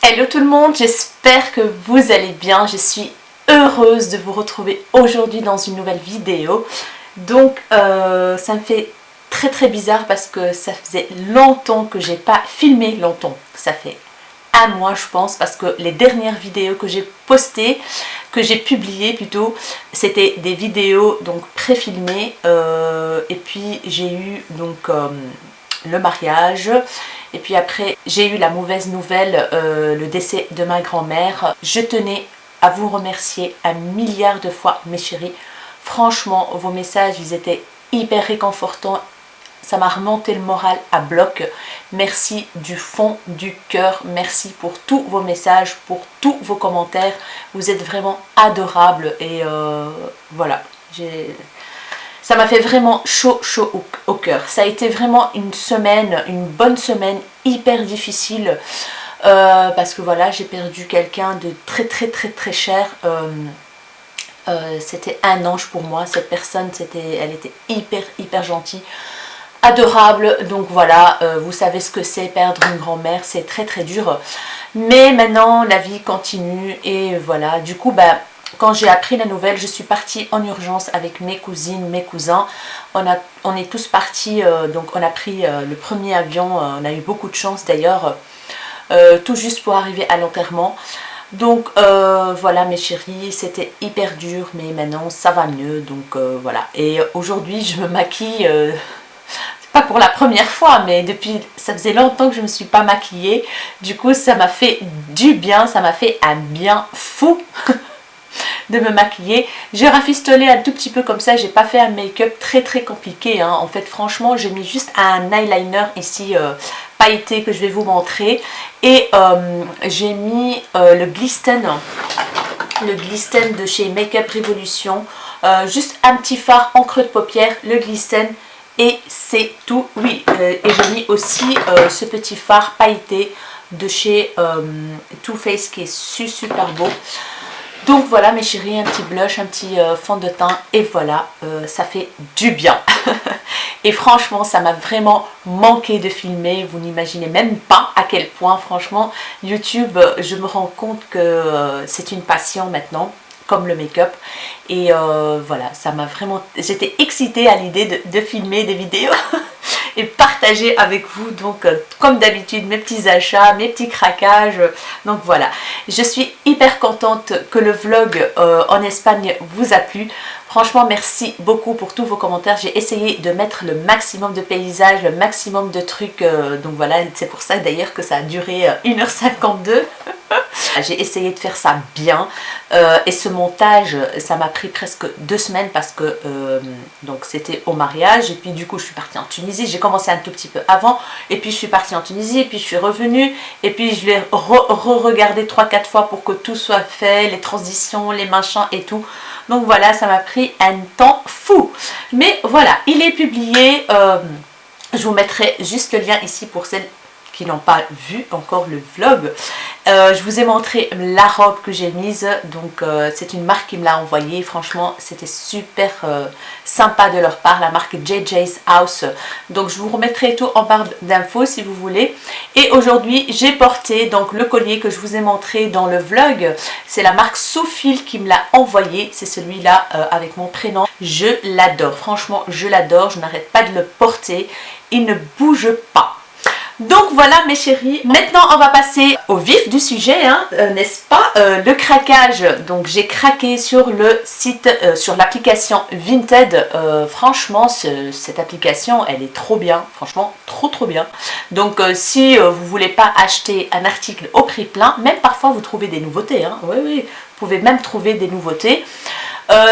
Hello tout le monde, j'espère que vous allez bien. Je suis heureuse de vous retrouver aujourd'hui dans une nouvelle vidéo. Donc ça me fait très bizarre parce que ça faisait longtemps que j'ai pas filmé, longtemps, ça fait un mois je pense, parce que les dernières vidéos que j'ai postées, que j'ai publiées plutôt, c'était des vidéos donc pré-filmées et puis j'ai eu donc le mariage. Et puis après, j'ai eu la mauvaise nouvelle, le décès de ma grand-mère. Je tenais à vous remercier un milliard de fois, mes chéris. Franchement, vos messages, ils étaient hyper réconfortants. Ça m'a remonté le moral à bloc. Merci du fond du cœur. Merci pour tous vos messages, pour tous vos commentaires. Vous êtes vraiment adorables. Et voilà, ça m'a fait vraiment chaud au cœur. Ça a été vraiment une semaine, une bonne semaine, hyper difficile. Parce que voilà, j'ai perdu quelqu'un de très cher. C'était un ange pour moi. Cette personne, elle était hyper gentille, adorable. Donc voilà, vous savez ce que c'est perdre une grand-mère. C'est très dur. Mais maintenant, la vie continue. Et voilà, du coup, quand j'ai appris la nouvelle, je suis partie en urgence avec mes cousines, mes cousins. On est tous partis, donc on a pris le premier avion, on a eu beaucoup de chance d'ailleurs, tout juste pour arriver à l'enterrement. Donc voilà mes chéris, c'était hyper dur, mais maintenant ça va mieux, donc voilà. Et aujourd'hui je me maquille, pas pour la première fois, mais ça faisait longtemps que je ne me suis pas maquillée. Du coup ça m'a fait du bien, ça m'a fait un bien fou de me maquiller. J'ai rafistolé un tout petit peu comme ça, j'ai pas fait un make-up très compliqué hein. En fait franchement j'ai mis juste un eyeliner ici pailleté que je vais vous montrer, et j'ai mis le Glisten de chez Makeup Revolution, juste un petit fard en creux de paupière, le Glisten, et c'est tout. Oui, et j'ai mis aussi ce petit fard pailleté de chez Too Faced qui est super beau. Donc voilà mes chéris, un petit blush, un petit fond de teint, et voilà, ça fait du bien. Et franchement, ça m'a vraiment manqué de filmer, vous n'imaginez même pas à quel point, franchement, YouTube, je me rends compte que c'est une passion maintenant, comme le make-up. Et voilà, ça m'a vraiment... J'étais excitée à l'idée de filmer des vidéos et partager avec vous, donc comme d'habitude, mes petits achats, mes petits craquages. Donc voilà, je suis hyper contente que le vlog en Espagne vous a plu. Franchement, merci beaucoup pour tous vos commentaires. J'ai essayé de mettre le maximum de paysages, le maximum de trucs. Donc voilà, c'est pour ça d'ailleurs que ça a duré 1h52. J'ai essayé de faire ça bien. Et ce montage, ça m'a pris presque 2 semaines parce que donc c'était au mariage. Et puis du coup, je suis partie en Tunisie. J'ai commencé un tout petit peu avant. Et puis je suis partie en Tunisie. Et puis je suis revenue. Et puis je l'ai re-regardé 3-4 fois pour que tout soit fait. Les transitions, les machins et tout. Donc voilà, ça m'a pris un temps fou. Mais voilà, il est publié. Je vous mettrai juste le lien ici pour celles qui n'ont pas vu encore le vlog. Je vous ai montré la robe que j'ai mise. Donc c'est une marque qui me l'a envoyée. Franchement, c'était super sympa de leur part. La marque JJ's House. Donc je vous remettrai tout en barre d'infos si vous voulez. Et aujourd'hui, j'ai porté donc le collier que je vous ai montré dans le vlog. C'est la marque Sophil qui me l'a envoyé. C'est celui-là avec mon prénom. Je l'adore. Franchement, je l'adore. Je n'arrête pas de le porter. Il ne bouge pas. Donc voilà mes chéris, maintenant on va passer au vif du sujet, hein, n'est-ce pas, le craquage. Donc j'ai craqué sur le site, sur l'application Vinted. Franchement cette application elle est trop bien, franchement trop bien. Donc si vous voulez pas acheter un article au prix plein, même parfois vous trouvez des nouveautés, hein. Oui, vous pouvez même trouver des nouveautés.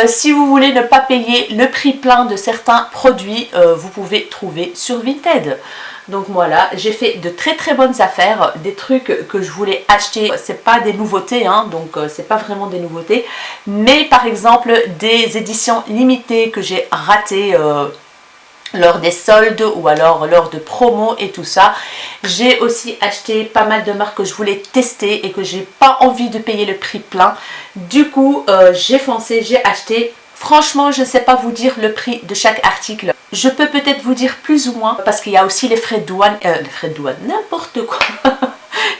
Si vous voulez ne pas payer le prix plein de certains produits, vous pouvez trouver sur Vinted. Donc voilà, j'ai fait de très bonnes affaires, des trucs que je voulais acheter. C'est pas des nouveautés, hein, donc c'est pas vraiment des nouveautés. Mais par exemple, des éditions limitées que j'ai ratées lors des soldes ou alors lors de promos et tout ça. J'ai aussi acheté pas mal de marques que je voulais tester et que j'ai pas envie de payer le prix plein. Du coup, j'ai foncé, j'ai acheté. Franchement, je ne sais pas vous dire le prix de chaque article. Je peux peut-être vous dire plus ou moins parce qu'il y a aussi les frais de douane, n'importe quoi.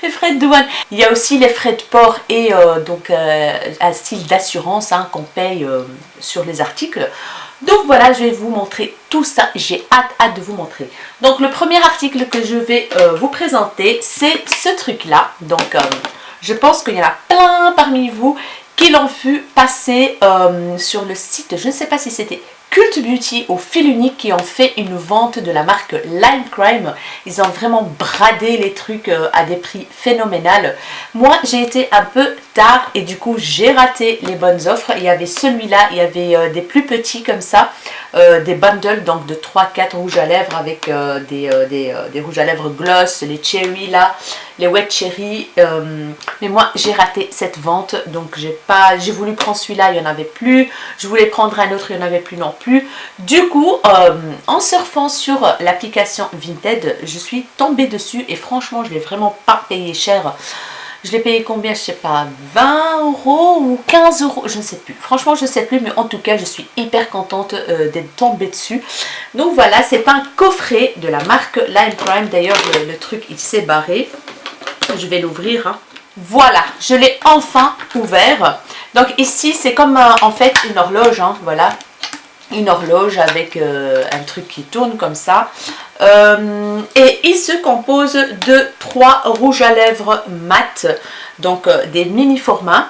les frais de douane. Il y a aussi les frais de port et donc un style d'assurance hein, qu'on paye sur les articles. Donc voilà, je vais vous montrer tout ça. J'ai hâte de vous montrer. Donc le premier article que je vais vous présenter, c'est ce truc-là. Donc je pense qu'il y en a plein parmi vous qui l'ont vu passer sur le site. Je ne sais pas si c'était Cult Beauty au fil unique qui ont fait une vente de la marque Lime Crime. Ils ont vraiment bradé les trucs à des prix phénoménaux. Moi j'ai été un peu tard et du coup j'ai raté les bonnes offres. Il y avait celui-là, il y avait des plus petits comme ça, des bundles donc de 3-4 rouges à lèvres avec des rouges à lèvres gloss, les cherry là, les wet cherry. Mais moi j'ai raté cette vente donc j'ai voulu prendre celui-là, il n'y en avait plus. Je voulais prendre un autre, il n'y en avait plus non plus. Du coup, en surfant sur l'application Vinted, je suis tombée dessus et franchement, je ne l'ai vraiment pas payé cher. Je l'ai payé combien? Je ne sais pas, 20 € ou 15 €, je ne sais plus. Franchement, je ne sais plus, mais en tout cas, je suis hyper contente d'être tombée dessus. Donc voilà, c'est un coffret de la marque Lime Crime. D'ailleurs, le truc, il s'est barré. Je vais l'ouvrir. Hein. Voilà, je l'ai enfin ouvert. Donc ici, c'est comme en fait une horloge, hein, voilà. Une horloge avec un truc qui tourne comme ça. Et il se compose de 3 rouges à lèvres mat, donc des mini formats.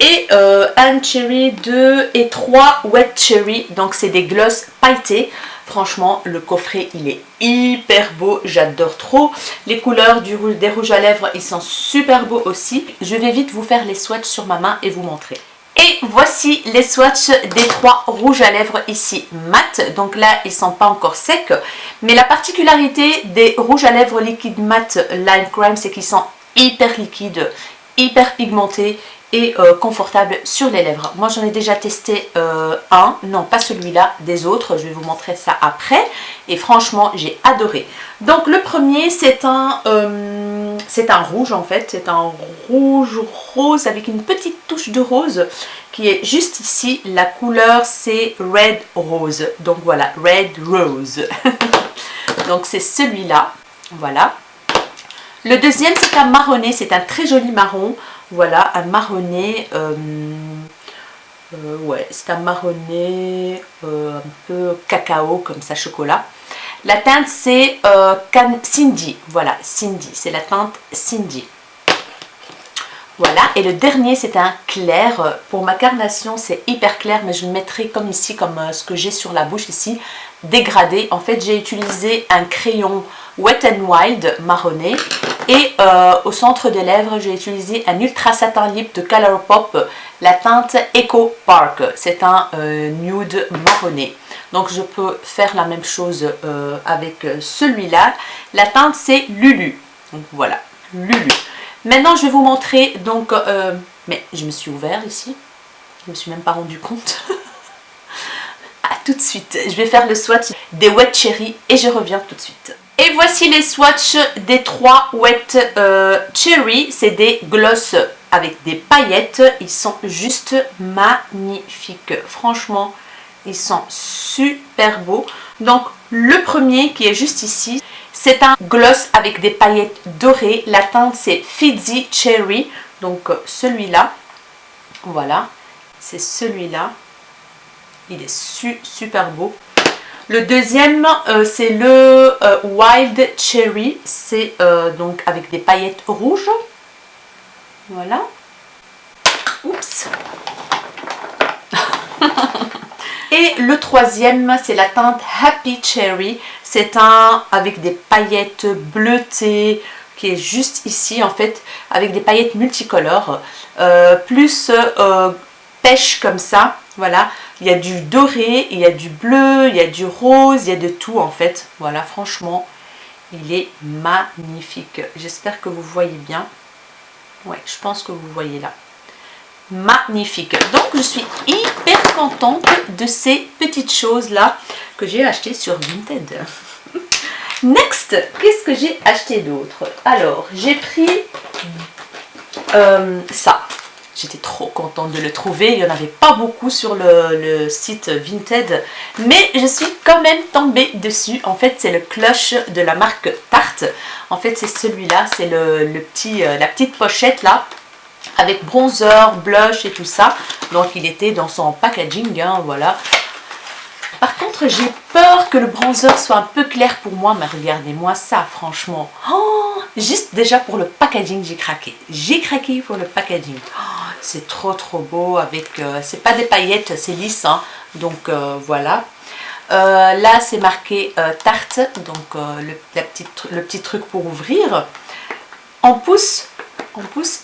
Et un cherry, 2 et 3 wet cherry, donc c'est des gloss pailletés. Franchement, le coffret, il est hyper beau, j'adore trop. Les couleurs des rouges à lèvres, ils sont super beaux aussi. Je vais vite vous faire les swatchs sur ma main et vous montrer. Et voici les swatchs des 3 rouges à lèvres ici mat. Donc là, ils ne sont pas encore secs. Mais la particularité des rouges à lèvres liquides mat Lime Crime, c'est qu'ils sont hyper liquides, hyper pigmentés et confortables sur les lèvres. Moi, j'en ai déjà testé un. Non, pas celui-là, des autres. Je vais vous montrer ça après. Et franchement, j'ai adoré. Donc, le premier, c'est un rouge en fait. C'est un rouge rose avec une petite touche de rose qui est juste ici. La couleur, c'est Red Rose. Donc, voilà, Red Rose. Donc, c'est celui-là. Voilà. Le deuxième, c'est un marronné. C'est un très joli marron. Voilà, un marronné, ouais, c'est un marronné un peu cacao, comme ça, chocolat. La teinte, c'est Cindy, voilà, Cindy, c'est la teinte Cindy. Voilà, et le dernier, c'est un clair. Pour ma carnation, c'est hyper clair, mais je le mettrai comme ici, comme ce que j'ai sur la bouche ici, dégradé. En fait, j'ai utilisé un crayon Wet n Wild marronné. Et au centre des lèvres, j'ai utilisé un Ultra Satin Lip de Colourpop, la teinte Echo Park. C'est un nude marronné. Donc je peux faire la même chose avec celui-là. La teinte c'est Lulu. Donc voilà, Lulu. Maintenant je vais vous montrer, donc, mais je me suis ouvert ici. Je me suis même pas rendu compte. À tout de suite. Je vais faire le swatch des Wet Cherry et je reviens tout de suite. Et voici les swatchs des 3 Wet Cherry. C'est des gloss avec des paillettes. Ils sont juste magnifiques. Franchement, ils sont super beaux. Donc, le premier qui est juste ici, c'est un gloss avec des paillettes dorées. La teinte, c'est Fizzy Cherry. Donc, celui-là. Voilà. C'est celui-là. Il est super beau. Le deuxième, c'est le Wild Cherry. C'est donc avec des paillettes rouges. Voilà. Oups. Et le troisième, c'est la teinte Happy Cherry. C'est un avec des paillettes bleutées qui est juste ici en fait, avec des paillettes multicolores. Plus pêche comme ça. Voilà. Il y a du doré, il y a du bleu, il y a du rose, il y a de tout en fait. Voilà, franchement, il est magnifique. J'espère que vous voyez bien. Ouais, je pense que vous voyez là. Magnifique. Donc, je suis hyper contente de ces petites choses-là que j'ai achetées sur Vinted. Next, qu'est-ce que j'ai acheté d'autre? Alors, j'ai pris ça. J'étais trop contente de le trouver. Il n'y en avait pas beaucoup sur le site Vinted, mais je suis quand même tombée dessus. En fait, c'est le clutch de la marque Tarte. En fait, c'est celui-là, c'est la petite pochette là, avec bronzer, blush et tout ça. Donc, il était dans son packaging, hein, voilà. Par contre, j'ai peur que le bronzer soit un peu clair pour moi, mais regardez-moi ça, franchement. Oh, juste déjà pour le packaging, j'ai craqué. J'ai craqué pour le packaging. Oh, c'est trop beau avec... c'est pas des paillettes, c'est lisse, hein, donc voilà. Là, c'est marqué Tarte, donc le petit truc pour ouvrir. On pousse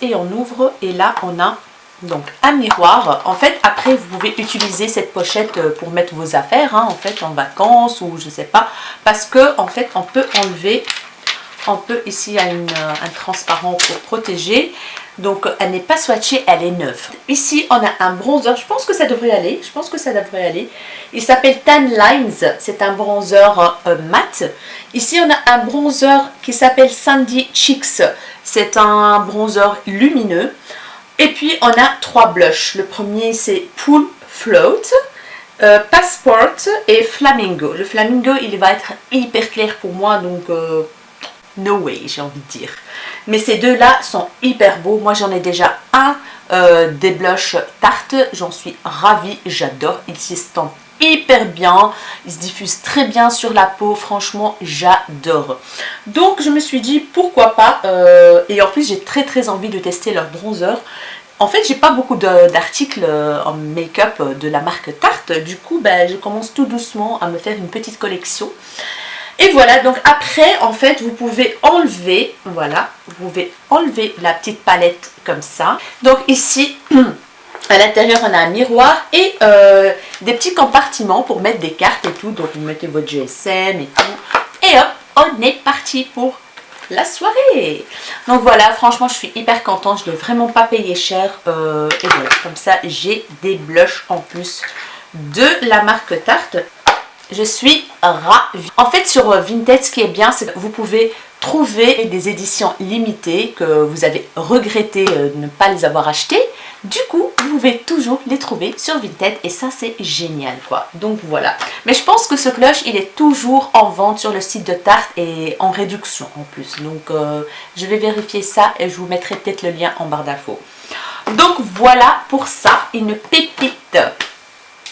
et on ouvre, et là, on a... donc un miroir. En fait, après vous pouvez utiliser cette pochette pour mettre vos affaires, hein, en fait en vacances ou je sais pas, parce que en fait on peut enlever, ici il y a un transparent pour protéger, donc elle n'est pas swatchée, elle est neuve. Ici on a un bronzer, je pense que ça devrait aller, il s'appelle Tan Lines, c'est un bronzer mat. Ici on a un bronzer qui s'appelle Sandy Cheeks, c'est un bronzer lumineux. Et puis on a 3 blushs. Le premier c'est Pool Float, Passport et Flamingo. Le Flamingo il va être hyper clair pour moi, donc no way, j'ai envie de dire. Mais ces deux là sont hyper beaux. Moi j'en ai déjà un des blushs Tarte, j'en suis ravie, j'adore. Il s'estompe hyper bien, il se diffuse très bien sur la peau, franchement j'adore. Donc je me suis dit pourquoi pas, et en plus j'ai très envie de tester leur bronzer. En fait j'ai pas beaucoup d'articles en make-up de la marque Tarte, du coup ben, je commence tout doucement à me faire une petite collection. Et voilà, donc après en fait vous pouvez enlever, voilà, vous pouvez enlever la petite palette comme ça. Donc ici à l'intérieur, on a un miroir et des petits compartiments pour mettre des cartes et tout. Donc, vous mettez votre GSM et tout. Et hop, on est parti pour la soirée. Donc, voilà, franchement, je suis hyper contente. Je ne l'ai vraiment pas payé cher. Et voilà, comme ça, j'ai des blushs en plus de la marque Tarte. Je suis ravie. En fait, sur Vinted, ce qui est bien, c'est que vous pouvez trouver des éditions limitées que vous avez regretté de ne pas les avoir achetées. Du coup, vous pouvez toujours les trouver sur Vinted et ça, c'est génial, quoi. Donc, voilà. Mais je pense que ce clutch, il est toujours en vente sur le site de Tarte et en réduction en plus. Donc, je vais vérifier ça et je vous mettrai peut-être le lien en barre d'infos. Donc, voilà pour ça, une pépite.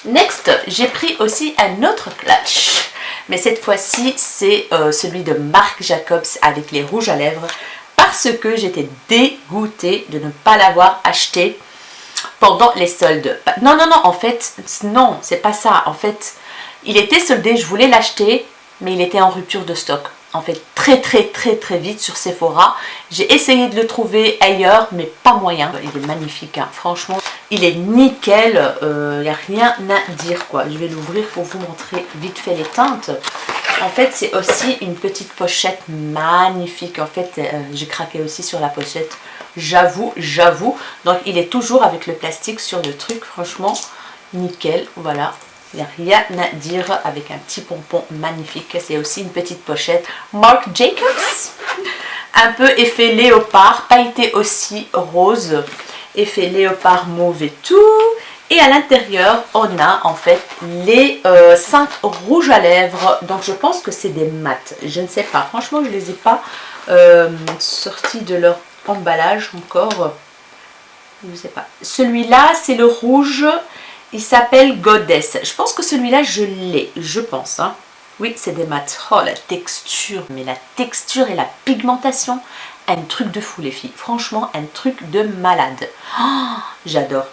Next, j'ai pris aussi un autre clutch. Mais cette fois-ci, c'est celui de Marc Jacobs avec les rouges à lèvres. Parce que j'étais dégoûtée de ne pas l'avoir acheté pendant les soldes. Non, en fait, non, c'est pas ça. En fait, il était soldé, je voulais l'acheter, mais il était en rupture de stock. En fait, très vite sur Sephora. J'ai essayé de le trouver ailleurs, mais pas moyen. Il est magnifique, hein. Franchement, il est nickel. Il n'y a rien à dire, quoi. Je vais l'ouvrir pour vous montrer vite fait les teintes. En fait, c'est aussi une petite pochette magnifique. En fait, j'ai craqué aussi sur la pochette. J'avoue. Donc, il est toujours avec le plastique sur le truc. Franchement, nickel. Voilà. Il n'y a rien à dire, avec un petit pompon magnifique. C'est aussi une petite pochette Marc Jacobs. Un peu effet léopard, pailleté aussi rose. Effet léopard mauve et tout. Et à l'intérieur, on a en fait les 5 rouges à lèvres. Donc je pense que c'est des mats. Je ne sais pas. Franchement, je ne les ai pas sortis de leur emballage encore. Je ne sais pas. Celui-là, c'est le rouge. Il s'appelle Goddess. Je pense que celui-là, je l'ai. Je pense. Hein. Oui, c'est des mats. Oh, la texture. Mais la texture et la pigmentation. Un truc de fou, les filles. Franchement, un truc de malade. Oh, j'adore.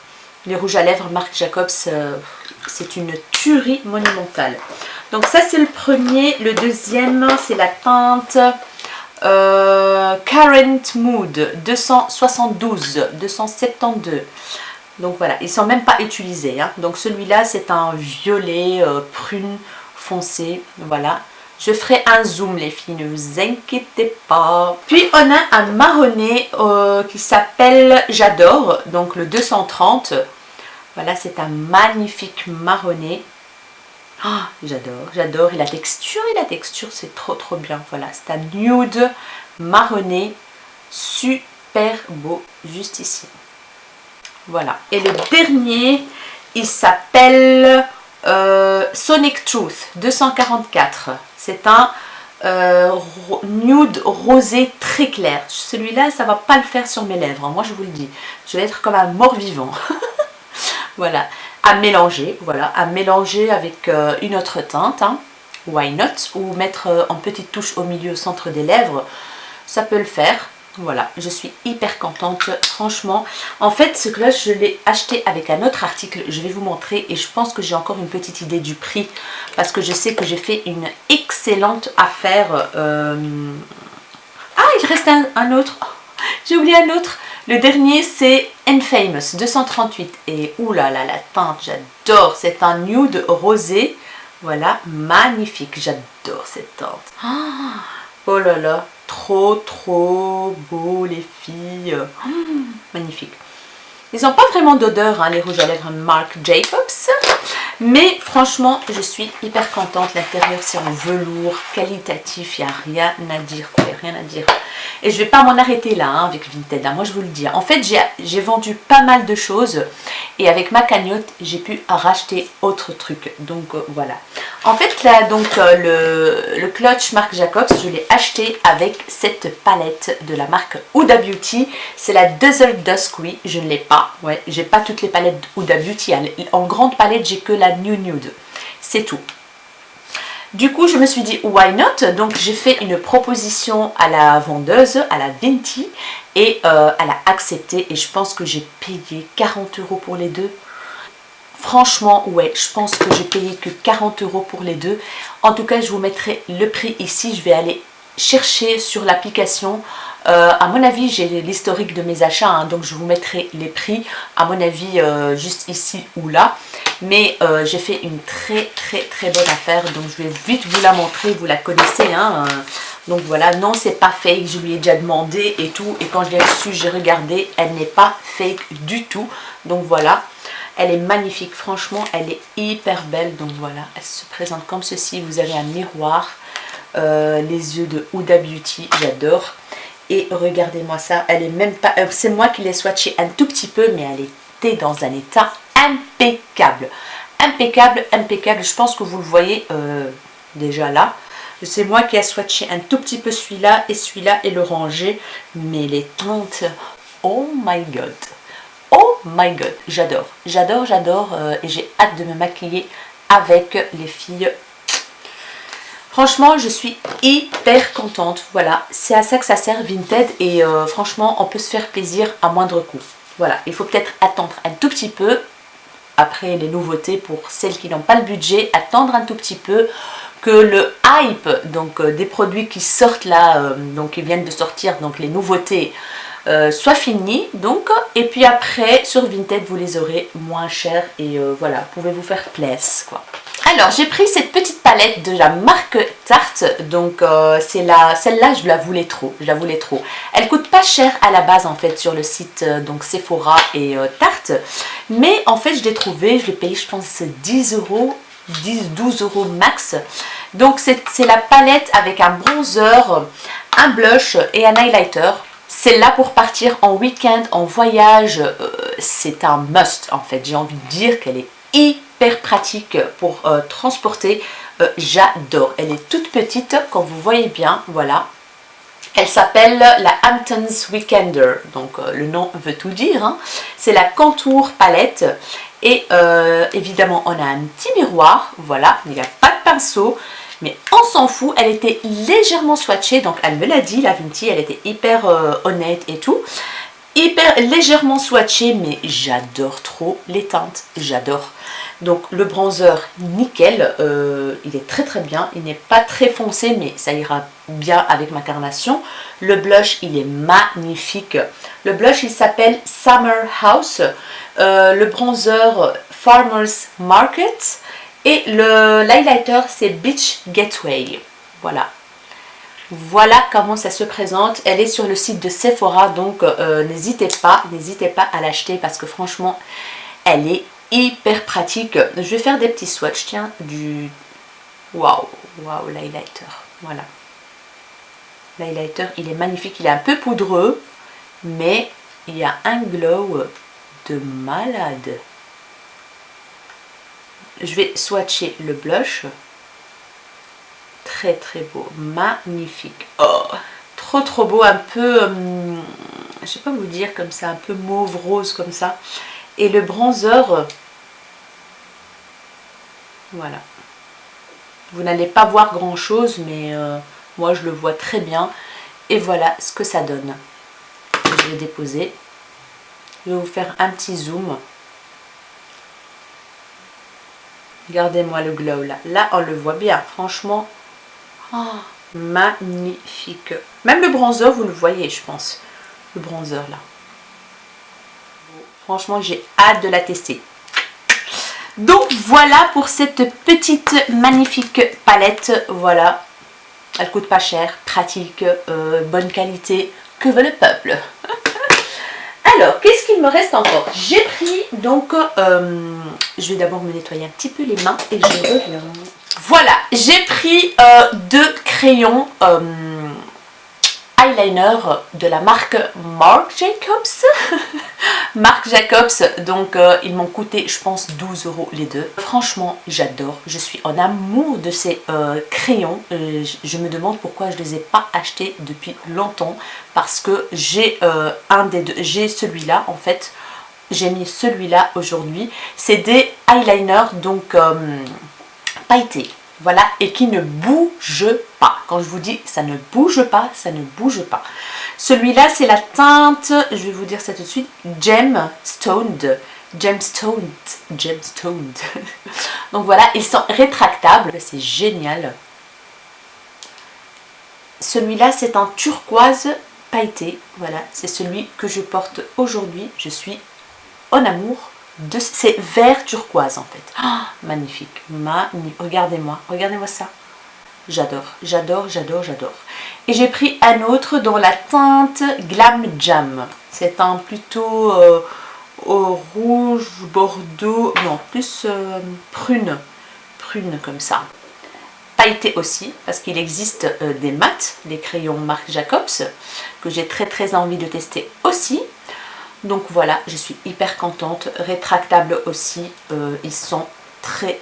Les rouges à lèvres Marc Jacobs, c'est une tuerie monumentale. Donc ça, c'est le premier. Le deuxième, c'est la teinte Current Mood 272. Donc voilà, ils ne sont même pas utilisés. Hein. Donc celui-là, c'est un violet prune foncé. Voilà. Je ferai un zoom, les filles, ne vous inquiétez pas. Puis on a un marronné qui s'appelle J'adore. Donc le 230. Voilà, c'est un magnifique marronné. Oh, j'adore. Et la texture, c'est trop bien. Voilà, c'est un nude marronné. Super beau, juste ici. Voilà. Et le dernier, il s'appelle Sonic Truth 244. C'est un nude rosé très clair. Celui-là, ça va pas le faire sur mes lèvres, hein, moi je vous le dis. Je vais être comme un mort-vivant. Voilà, à mélanger, voilà, à mélanger avec une autre teinte, hein, why not, ou mettre en petite touche au milieu, au centre des lèvres, ça peut le faire. Voilà, je suis hyper contente, franchement. En fait, ce gloss, je l'ai acheté avec un autre article, je vais vous montrer, et je pense que j'ai encore une petite idée du prix, parce que je sais que j'ai fait une excellente affaire. Ah, il reste un autre, oh, j'ai oublié un autre. Le dernier, c'est Infamous 238, et oulala, la teinte, j'adore, c'est un nude rosé, voilà, magnifique, j'adore cette teinte. Oh là là, trop beau les filles, magnifique. Ils n'ont pas vraiment d'odeur, hein, les rouges à lèvres Marc Jacobs, mais franchement, je suis hyper contente. L'intérieur, c'est en velours, qualitatif, il n'y a rien à dire, quoi, rien à dire. Et je ne vais pas m'en arrêter là, hein, avec Vinted, hein, moi je vous le dis. En fait, j'ai vendu pas mal de choses, et avec ma cagnotte, j'ai pu racheter autre truc. Donc voilà. En fait, là, donc le clutch Marc Jacobs, je l'ai acheté avec cette palette de la marque Huda Beauty. C'est la Desert Dusk, oui, je ne l'ai pas. Ouais, j'ai pas toutes les palettes Huda Beauty. En grande palette, j'ai que la Nude. C'est tout. Du coup, je me suis dit, why not? Donc, j'ai fait une proposition à la vendeuse, à la Vinti, et elle a accepté. Et je pense que j'ai payé 40 € pour les deux. Franchement, ouais, je pense que j'ai payé que 40 € pour les deux. En tout cas, je vous mettrai le prix ici. Je vais aller chercher sur l'application. À mon avis, j'ai l'historique de mes achats, hein, donc je vous mettrai les prix. À mon avis, juste ici ou là. Mais j'ai fait une très bonne affaire. Donc, je vais vite vous la montrer. Vous la connaissez, hein. Donc, voilà. Non, c'est pas fake. Je lui ai déjà demandé et tout. Et quand je l'ai reçue, j'ai regardé. Elle n'est pas fake du tout. Donc, voilà. Elle est magnifique, franchement, elle est hyper belle. Donc voilà, elle se présente comme ceci. Vous avez un miroir, les yeux de Huda Beauty, j'adore. Et regardez-moi ça, elle est même pas... c'est moi qui l'ai swatché un tout petit peu, mais elle était dans un état impeccable. Impeccable. Je pense que vous le voyez déjà là. C'est moi qui ai swatché un tout petit peu celui-là et le rangé. Mais les teintes, oh my god. Oh my god, j'adore, et j'ai hâte de me maquiller avec les filles. Franchement, je suis hyper contente, voilà, c'est à ça que ça sert Vinted, et franchement, on peut se faire plaisir à moindre coût. Voilà, il faut peut-être attendre un tout petit peu, après les nouveautés pour celles qui n'ont pas le budget, attendre un tout petit peu, que le hype, donc des produits qui sortent là, donc qui viennent de sortir, donc les nouveautés, soit fini, donc, et puis après sur Vinted vous les aurez moins chers, et voilà, vous pouvez vous faire plaisir, quoi. Alors j'ai pris cette petite palette de la marque Tarte, donc celle-là je la voulais trop, elle coûte pas cher à la base en fait sur le site donc Sephora et Tarte, mais en fait je l'ai trouvé, je l'ai payé je pense 10 €, 10-12 € max. Donc c'est la palette avec un bronzer, un blush et un highlighter. C'est là pour partir en week-end, en voyage, c'est un must en fait. J'ai envie de dire qu'elle est hyper pratique pour transporter, j'adore. Elle est toute petite, comme vous voyez bien, voilà. Elle s'appelle la Hamptons Weekender, donc le nom veut tout dire, hein. C'est la Contour Palette, et évidemment on a un petit miroir, voilà, il n'y a pas de pinceau. Mais on s'en fout, elle était légèrement swatchée, donc elle me l'a dit, la Vinti, elle était hyper honnête et tout. Hyper légèrement swatchée, mais j'adore trop les teintes, j'adore. Donc le bronzer, nickel, il est très bien, il n'est pas très foncé, mais ça ira bien avec ma carnation. Le blush, il est magnifique. Le blush, il s'appelle Summer House. Le bronzer, Farmers Market. Et l'highlighter, c'est Beach Gateway. Voilà. Voilà comment ça se présente. Elle est sur le site de Sephora, donc n'hésitez pas à l'acheter parce que franchement, elle est hyper pratique. Je vais faire des petits swatchs, tiens, du... Waouh, l'highlighter. Voilà. L'highlighter, il est magnifique. Il est un peu poudreux, mais il y a un glow de malade. Je vais swatcher le blush. Très très beau, magnifique. Oh, trop beau, un peu, je sais pas vous dire, comme ça, un peu mauve rose comme ça. Et le bronzer, voilà. Vous n'allez pas voir grand chose, mais moi je le vois très bien. Et voilà ce que ça donne. Je vais déposer. Je vais vous faire un petit zoom. Regardez-moi le glow là. Là on le voit bien, franchement. Oh, magnifique. Même le bronzer, vous le voyez, je pense. Le bronzer là. Franchement, j'ai hâte de la tester. Donc voilà pour cette petite magnifique palette. Voilà. Elle coûte pas cher, pratique, bonne qualité. Que veut le peuple? Alors, qu'est-ce qu'il me reste encore? J'ai pris donc, je vais d'abord me nettoyer un petit peu les mains et je reviens. Voilà, j'ai pris deux crayons eyeliner de la marque Marc Jacobs. Marc Jacobs, donc ils m'ont coûté je pense 12 € les deux. Franchement j'adore, je suis en amour de ces crayons. Je me demande pourquoi je ne les ai pas achetés depuis longtemps, parce que j'ai un des deux, j'ai celui-là en fait, j'ai mis celui-là aujourd'hui. C'est des eyeliners donc pailletés. Voilà, et qui ne bouge pas. Quand je vous dis ça ne bouge pas, ça ne bouge pas. Celui-là, c'est la teinte, je vais vous dire ça tout de suite, Gemstoned. Gemstoned. Gemstoned. Donc voilà, ils sont rétractables, c'est génial. Celui-là, c'est un turquoise pailleté. Voilà, c'est celui que je porte aujourd'hui. Je suis en amour. C'est vert turquoise en fait. Oh, magnifique, magnifique. Regardez-moi ça. J'adore, j'adore, j'adore, j'adore. Et j'ai pris un autre dans la teinte Glam Jam. C'est un plutôt au rouge, bordeaux, non, plus prune comme ça. Pailleté aussi, parce qu'il existe des mats, des crayons Marc Jacobs, que j'ai très envie de tester aussi. Donc voilà, je suis hyper contente. Rétractables aussi, ils sont très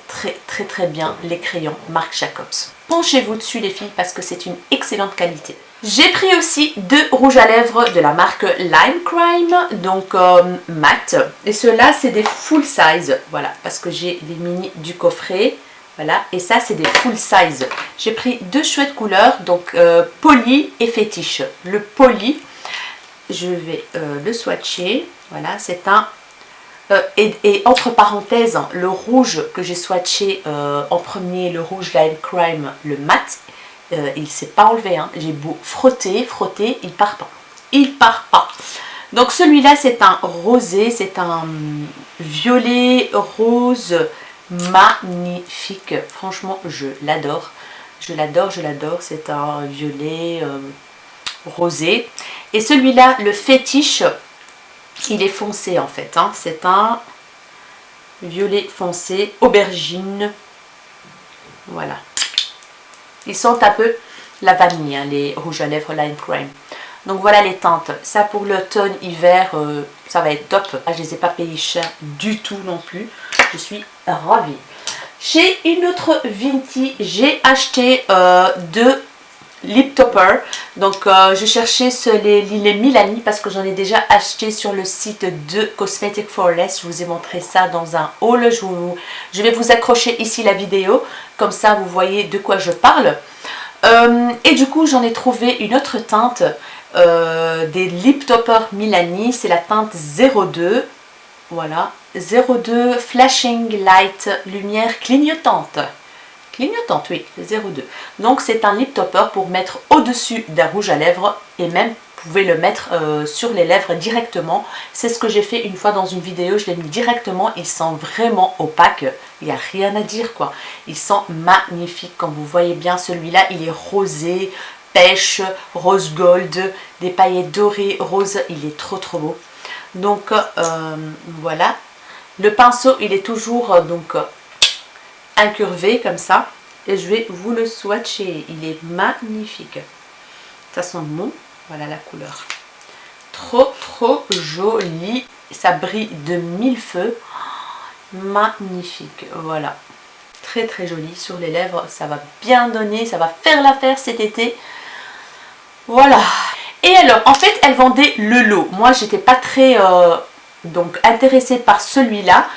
bien, les crayons Marc Jacobs. Penchez-vous dessus les filles parce que c'est une excellente qualité. J'ai pris aussi deux rouges à lèvres de la marque Lime Crime, donc mat. Et ceux-là c'est des full size, voilà, parce que j'ai les mini du coffret. Voilà, et ça c'est des full size. J'ai pris deux chouettes couleurs, donc Poly et Fétiche. Le Poly, je vais le swatcher. Voilà, c'est un... et entre parenthèses, le rouge que j'ai swatché en premier, le rouge Lime Crime, le mat, il ne s'est pas enlevé. Hein. J'ai beau frotter, il part pas. Il part pas. Donc celui-là, c'est un rosé, c'est un violet rose magnifique. Franchement, je l'adore. Je l'adore. C'est un violet rosé. Et celui-là, le fétiche, il est foncé en fait. Hein. C'est un violet foncé, aubergine. Voilà. Ils sont un peu la vanille, hein, les rouges à lèvres Lime Crime. Donc voilà les teintes. Ça pour l'automne, hiver, ça va être top. Je ne les ai pas payés cher du tout non plus. Je suis ravie. Chez une autre Vinti, j'ai acheté deux lip topper. Donc je cherchais les Milani parce que j'en ai déjà acheté sur le site de Cosmetic for Less. Je vous ai montré ça dans un haul. Je vais vous accrocher ici la vidéo. Comme ça vous voyez de quoi je parle. Et du coup j'en ai trouvé une autre teinte des lip topper Milani. C'est la teinte 02. Voilà. 02 Flashing Light, lumière clignotante. Clignotante, oui, 02. Donc c'est un lip topper pour mettre au-dessus d'un rouge à lèvres et même vous pouvez le mettre sur les lèvres directement. C'est ce que j'ai fait une fois dans une vidéo, je l'ai mis directement, ils sont vraiment opaques, il n'y a rien à dire quoi. Ils sont magnifiques, comme vous voyez bien celui-là, il est rosé, pêche, rose gold, des paillettes dorées, rose, il est trop beau. Donc voilà, le pinceau il est toujours donc incurvé comme ça et je vais vous le swatcher. Il est magnifique, ça sent bon. Voilà la couleur, trop joli. ça brille de mille feux. Magnifique, voilà. Très très joli sur les lèvres, ça va bien donner, ça va faire l'affaire cet été. Voilà. Et alors, en fait, elle vendait le lot. Moi, j'étais pas très donc intéressée par celui-là.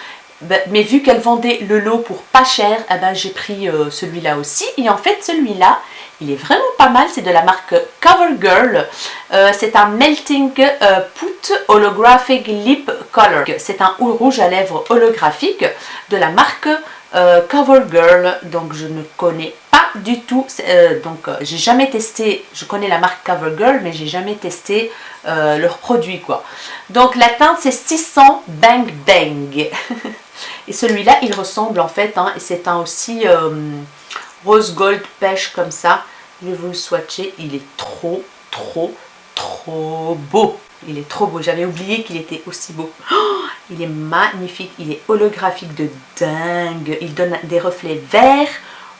Mais vu qu'elle vendait le lot pour pas cher, eh ben, j'ai pris celui-là aussi. Et en fait, celui-là, il est vraiment pas mal. C'est de la marque CoverGirl. C'est un Melting Put Holographic Lip Color. C'est un rouge à lèvres holographique de la marque CoverGirl. Donc, je ne connais pas du tout. J'ai jamais testé. Je connais la marque CoverGirl, mais j'ai jamais testé leurs produits, quoi. Donc, la teinte, c'est 600 Bang Bang. Et celui-là, il ressemble en fait, hein, et c'est un aussi rose gold pêche comme ça. Je vais vous le swatcher, il est trop beau. Il est trop beau, j'avais oublié qu'il était aussi beau. Oh, il est magnifique, il est holographique de dingue. Il donne des reflets verts,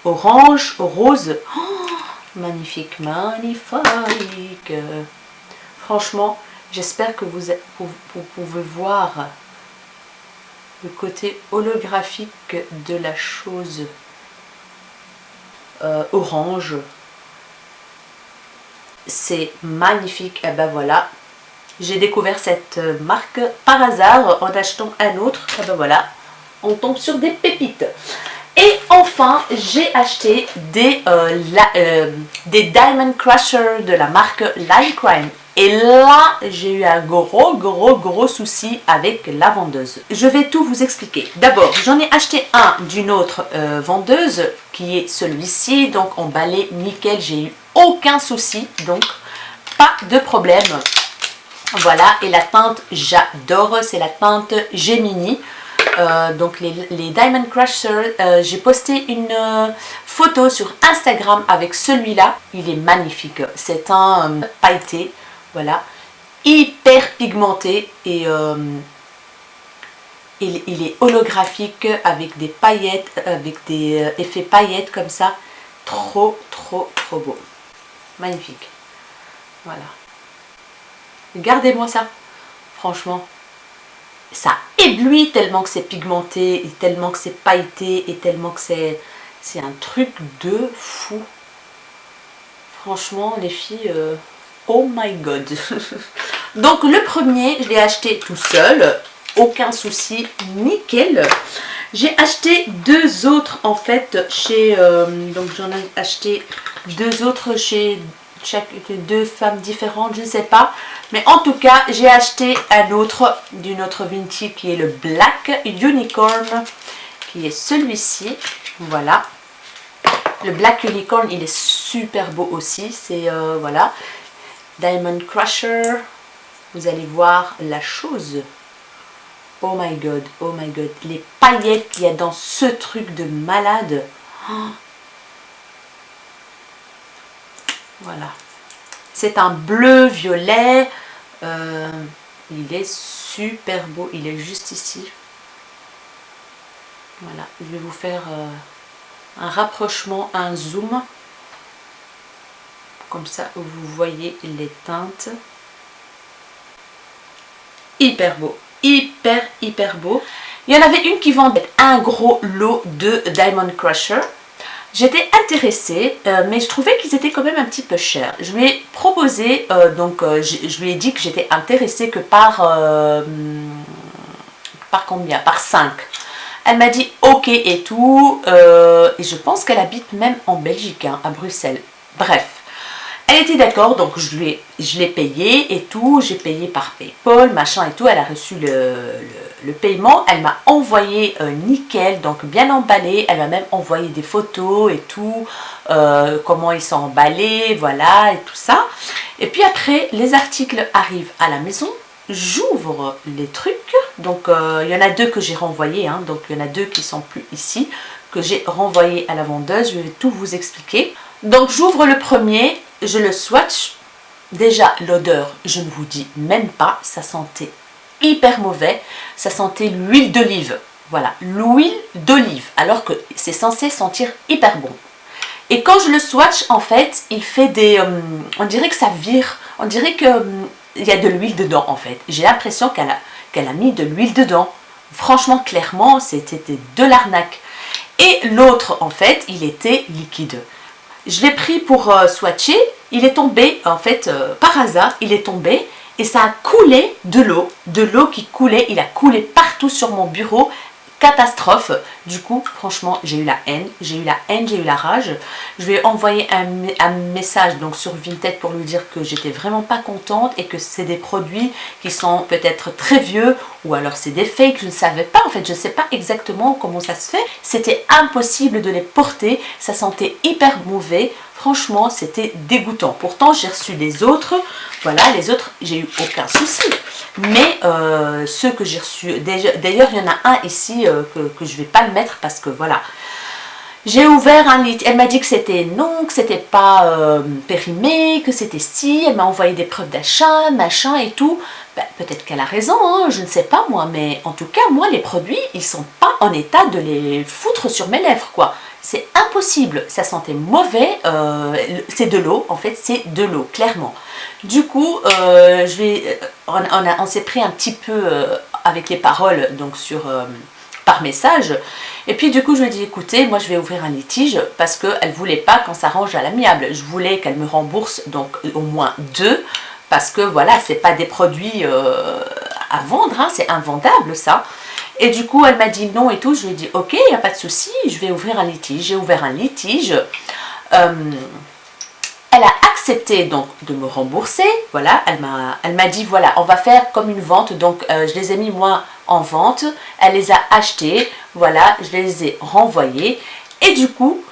orange, rose. Oh, magnifique, magnifique. Franchement, j'espère que vous pouvez voir le côté holographique de la chose. Orange, c'est magnifique. Et ben voilà, j'ai découvert cette marque par hasard en achetant un autre. Et ben voilà, on tombe sur des pépites. Et enfin, j'ai acheté des Diamond Crusher de la marque Lime Crime. Et là, j'ai eu un gros souci avec la vendeuse. Je vais tout vous expliquer. D'abord, j'en ai acheté un d'une autre vendeuse, qui est celui-ci. Donc, emballé nickel, j'ai eu aucun souci. Donc, pas de problème. Voilà, et la teinte, j'adore. C'est la teinte Gemini. Donc les Diamond Crusher, j'ai posté une photo sur Instagram avec celui-là. Il est magnifique. C'est un pailleté. Voilà, hyper pigmenté et il est holographique avec des paillettes, avec des effets paillettes comme ça. Trop beau. Magnifique. Voilà. Regardez-moi ça. Franchement, ça éblouit tellement que c'est pigmenté, et tellement que c'est pailleté, et tellement que c'est un truc de fou. Franchement, les filles... oh my god. Donc le premier, je l'ai acheté tout seul, aucun souci, nickel. J'ai acheté deux autres en fait chez donc j'en ai acheté deux autres chez deux femmes différentes, je ne sais pas, mais en tout cas j'ai acheté un autre d'une autre Vinci qui est le Black Unicorn, qui est celui-ci. Voilà, le Black Unicorn, il est super beau aussi. C'est voilà, Diamond Crusher, vous allez voir la chose. Oh my god, les paillettes qu'il y a dans ce truc de malade. Oh. Voilà, c'est un bleu violet. Il est super beau, il est juste ici. Voilà, je vais vous faire un rapprochement, un zoom. Comme ça, vous voyez les teintes. Hyper beau. Hyper beau. Il y en avait une qui vendait un gros lot de Diamond Crusher. J'étais intéressée, mais je trouvais qu'ils étaient quand même un petit peu chers. Je lui ai proposé, je lui ai dit que j'étais intéressée que par combien? Par 5. Elle m'a dit ok et tout. Et je pense qu'elle habite même en Belgique, hein, à Bruxelles. Bref. Elle était d'accord, donc je l'ai payé et tout, j'ai payé par PayPal, machin et tout, elle a reçu le paiement, elle m'a envoyé nickel, donc bien emballé, elle m'a même envoyé des photos et tout, comment ils sont emballés, voilà, et tout ça. Et puis après, les articles arrivent à la maison, j'ouvre les trucs, donc il y en a deux que j'ai renvoyés, hein, donc il y en a deux qui sont plus ici, que j'ai renvoyé à la vendeuse, je vais tout vous expliquer. Donc j'ouvre le premier, je le swatch. Déjà l'odeur, je ne vous dis même pas, ça sentait hyper mauvais, ça sentait l'huile d'olive. Voilà, l'huile d'olive, alors que c'est censé sentir hyper bon. Et quand je le swatch, en fait, il fait des... on dirait que ça vire, on dirait qu'il y a de l'huile dedans en fait. J'ai l'impression qu'elle qu'elle a mis de l'huile dedans. Franchement, clairement, c'était de l'arnaque. Et l'autre, en fait, il était liquide. Je l'ai pris pour swatcher, il est tombé, en fait, par hasard, il est tombé et ça a coulé de l'eau qui coulait, il a coulé partout sur mon bureau. Catastrophe. Du coup, franchement, j'ai eu la haine, j'ai eu la rage. Je vais envoyer un message donc sur Vinted pour lui dire que j'étais vraiment pas contente et que c'est des produits qui sont peut-être très vieux ou alors c'est des fakes, je ne savais pas. En fait, je ne sais pas exactement comment ça se fait. C'était impossible de les porter, ça sentait hyper mauvais. Franchement, c'était dégoûtant. Pourtant, j'ai reçu les autres. Voilà, les autres, j'ai eu aucun souci. Mais ceux que j'ai reçus, d'ailleurs, il y en a un ici que je ne vais pas le mettre parce que voilà. J'ai ouvert un lit. Elle m'a dit que c'était non, que c'était pas périmé, que c'était si. Elle m'a envoyé des preuves d'achat, machin et tout. Ben, peut-être qu'elle a raison, hein, je ne sais pas moi. Mais en tout cas, moi, les produits, ils sont pas en état de les foutre sur mes lèvres, quoi. C'est impossible, ça sentait mauvais, c'est de l'eau, en fait c'est de l'eau, clairement. Du coup, on s'est pris un petit peu avec les paroles donc par message. Et puis du coup je lui ai dit écoutez, moi je vais ouvrir un litige parce qu'elle ne voulait pas qu'on s'arrange à l'amiable. Je voulais qu'elle me rembourse donc au moins 2 parce que voilà, c'est pas des produits à vendre, hein, c'est invendable ça. Et du coup, elle m'a dit non et tout. Je lui ai dit ok, il n'y a pas de souci, je vais ouvrir un litige. J'ai ouvert un litige. Elle a accepté donc de me rembourser. Voilà, elle m'a dit voilà, on va faire comme une vente. Donc, je les ai mis moi en vente. Elle les a achetés. Voilà, je les ai renvoyés. Et du coup,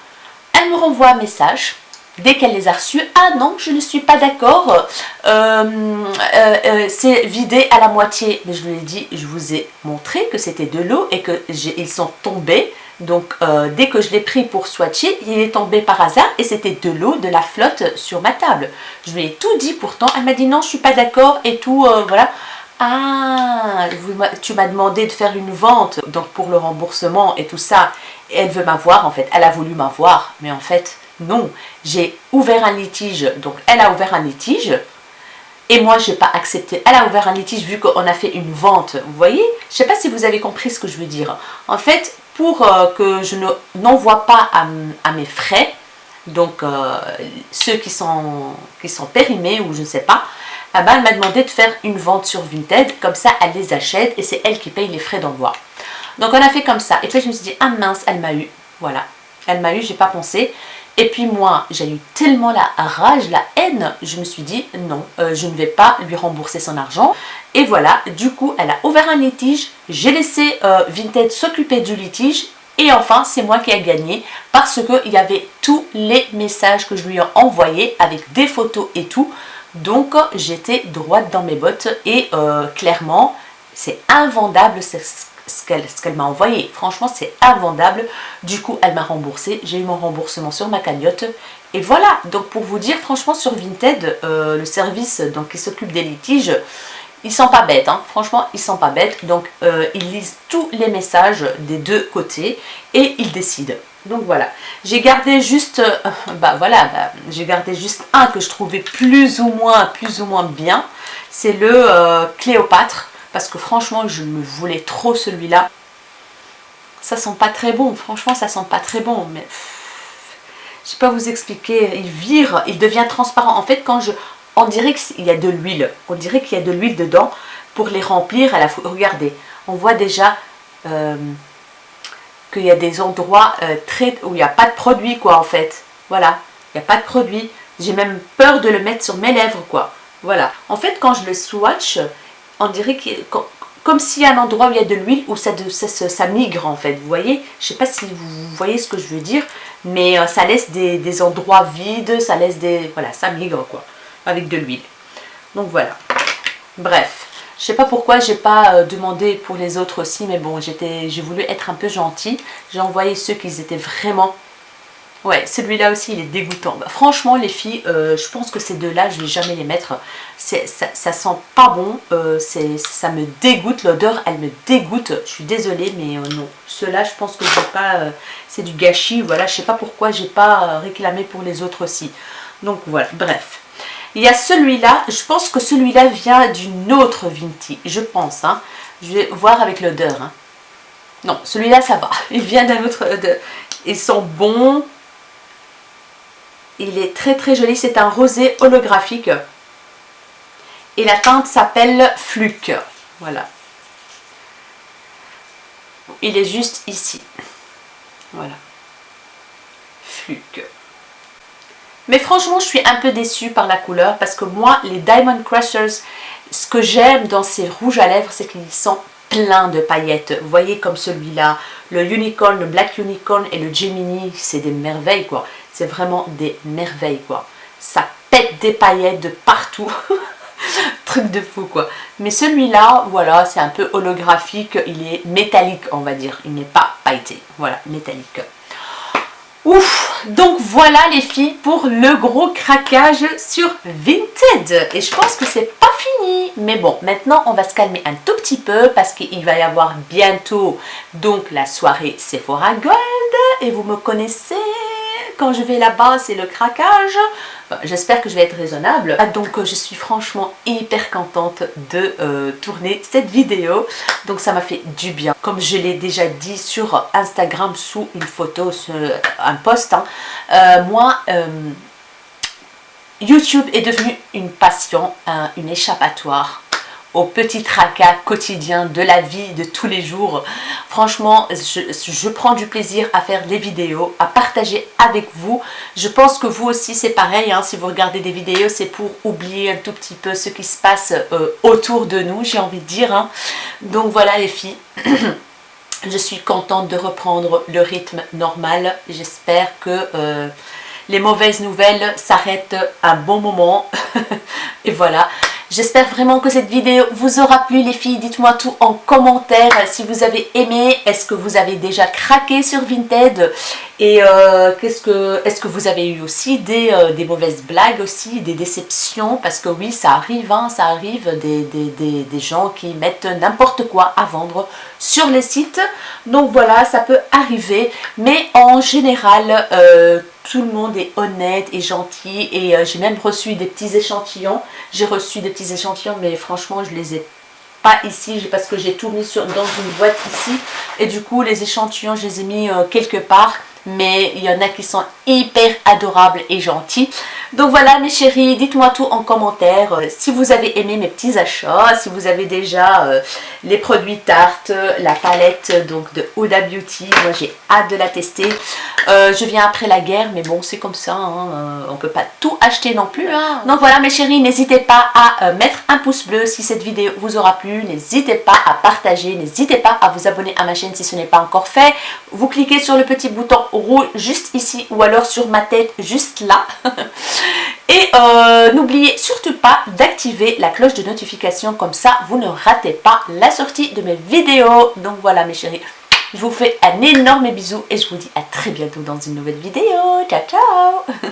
elle me renvoie un message. Dès qu'elle les a reçus, ah non, je ne suis pas d'accord, c'est vidé à la moitié. Mais je lui ai dit, je vous ai montré que c'était de l'eau et qu'ils sont tombés. Donc dès que je l'ai pris pour swatcher, il est tombé par hasard et c'était de l'eau, de la flotte sur ma table. Je lui ai tout dit pourtant, elle m'a dit non, je ne suis pas d'accord et tout, voilà. Ah, tu m'as demandé de faire une vente donc pour le remboursement et tout ça. Et elle veut m'avoir en fait, elle a voulu m'avoir, mais en fait... non, j'ai ouvert un litige, donc elle a ouvert un litige et moi j'ai pas accepté. Elle a ouvert un litige vu qu'on a fait une vente, vous voyez. Je sais pas si vous avez compris ce que je veux dire. En fait, pour que je n'envoie pas à mes frais, donc ceux qui sont périmés ou je ne sais pas, eh ben, elle m'a demandé de faire une vente sur Vinted, comme ça elle les achète et c'est elle qui paye les frais d'envoi. Donc on a fait comme ça et puis je me suis dit ah mince, elle m'a eu, voilà, elle m'a eu, j'ai pas pensé. Et puis moi, j'ai eu tellement la rage, la haine, je me suis dit non, je ne vais pas lui rembourser son argent. Et voilà, du coup, elle a ouvert un litige, j'ai laissé Vinted s'occuper du litige. Et enfin, c'est moi qui ai gagné parce qu'il y avait tous les messages que je lui ai envoyés avec des photos et tout. Donc, j'étais droite dans mes bottes et clairement, c'est invendable ce qu'elle m'a envoyé. Franchement, c'est invendable. Du coup, elle m'a remboursé. J'ai eu mon remboursement sur ma cagnotte. Et voilà. Donc, pour vous dire, franchement, sur Vinted, le service donc, qui s'occupe des litiges, ils sont pas bêtes. Hein. Franchement, ils sont pas bêtes. Donc, ils lisent tous les messages des deux côtés et ils décident. Donc, voilà. J'ai gardé juste, j'ai gardé juste un que je trouvais plus ou moins bien. C'est le Cléopâtre. Parce que franchement, je me voulais trop celui-là. Ça sent pas très bon. Franchement, ça sent pas très bon. Mais je sais pas vous expliquer. Il vire, il devient transparent. En fait, on dirait qu'il y a de l'huile. On dirait qu'il y a de l'huile dedans. Pour les remplir, regardez, on voit déjà qu'il y a des endroits où il n'y a pas de produit, quoi, en fait. Voilà, il n'y a pas de produit. J'ai même peur de le mettre sur mes lèvres, quoi. Voilà. En fait, quand je le swatch... on dirait comme s'il y a un endroit où il y a de l'huile où ça migre en fait, vous voyez. Je ne sais pas si vous voyez ce que je veux dire, mais ça laisse des endroits vides, ça laisse voilà, ça migre quoi, avec de l'huile. Donc voilà, bref. Je ne sais pas pourquoi j'ai pas demandé pour les autres aussi, mais bon, j'ai voulu être un peu gentille. J'ai envoyé ceux qui étaient vraiment... ouais, celui-là aussi, il est dégoûtant. Bah, franchement, les filles, je pense que ces deux-là, je ne vais jamais les mettre. Ça sent pas bon. Ça me dégoûte. L'odeur, elle me dégoûte. Je suis désolée, mais non. Ceux-là, je pense que je vais pas... c'est du gâchis. Voilà, je sais pas pourquoi j'ai pas réclamé pour les autres aussi. Donc voilà, bref. Il y a celui-là. Je pense que celui-là vient d'une autre Vinti. Je pense, hein. Je vais voir avec l'odeur. Hein. Non, celui-là, ça va. Il vient d'un autre... Ils sont bons. Il est très très joli. C'est un rosé holographique. Et la teinte s'appelle Fluke. Voilà. Il est juste ici. Voilà. Fluke. Mais franchement, je suis un peu déçue par la couleur parce que moi, les Diamond Crushers, ce que j'aime dans ces rouges à lèvres, c'est qu'ils sont pleins de paillettes. Vous voyez comme celui-là, le Unicorn, le Black Unicorn et le Gemini, c'est des merveilles quoi. C'est vraiment des merveilles quoi. Ça pète des paillettes de partout. Truc de fou quoi. Mais celui-là, voilà, c'est un peu holographique. Il est métallique, on va dire. Il n'est pas pailleté. Voilà, métallique. Ouf, donc voilà les filles pour le gros craquage sur Vinted. Et je pense que c'est pas fini. Mais bon, maintenant on va se calmer un tout petit peu parce qu'il va y avoir bientôt donc la soirée Sephora Gold. Et vous me connaissez, quand je vais là-bas, c'est le craquage. J'espère que je vais être raisonnable. Donc je suis franchement hyper contente de tourner cette vidéo. Donc ça m'a fait du bien. Comme je l'ai déjà dit sur Instagram sous une photo, un post. Hein, moi, YouTube est devenu une passion, une échappatoire au petit tracas quotidien de la vie de tous les jours. Franchement, je prends du plaisir à faire des vidéos, à partager avec vous. Je pense que vous aussi c'est pareil, hein, si vous regardez des vidéos, c'est pour oublier un tout petit peu ce qui se passe autour de nous, j'ai envie de dire. Hein. Donc voilà les filles, je suis contente de reprendre le rythme normal. J'espère que les mauvaises nouvelles s'arrêtent à un bon moment. Et voilà. J'espère vraiment que cette vidéo vous aura plu les filles. Dites-moi tout en commentaire si vous avez aimé. Est-ce que vous avez déjà craqué sur Vinted? Et est-ce que vous avez eu aussi des mauvaises blagues aussi, des déceptions? Parce que oui, ça arrive, hein, ça arrive des gens qui mettent n'importe quoi à vendre sur les sites. Donc voilà, ça peut arriver. Mais en général, tout le monde est honnête et gentil. Et j'ai même reçu des petits échantillons. J'ai reçu des petits échantillons, mais franchement, je les ai pas ici parce que j'ai tout mis dans une boîte ici. Et du coup, les échantillons, je les ai mis quelque part. Mais il y en a qui sont hyper adorables et gentils. Donc voilà mes chéris, dites-moi tout en commentaire. Si vous avez aimé mes petits achats, si vous avez déjà les produits Tarte, la palette donc de Huda Beauty. Moi j'ai hâte de la tester. Je viens après la guerre, mais bon c'est comme ça, hein, on peut pas tout acheter non plus. Hein. Donc voilà mes chéris, n'hésitez pas à mettre un pouce bleu si cette vidéo vous aura plu. N'hésitez pas à partager, n'hésitez pas à vous abonner à ma chaîne si ce n'est pas encore fait. Vous cliquez sur le petit bouton rouge juste ici ou alors sur ma tête juste là. Et n'oubliez surtout pas d'activer la cloche de notification, comme ça vous ne ratez pas la sortie de mes vidéos. Donc voilà mes chéris, je vous fais un énorme bisou et je vous dis à très bientôt dans une nouvelle vidéo. Ciao ciao.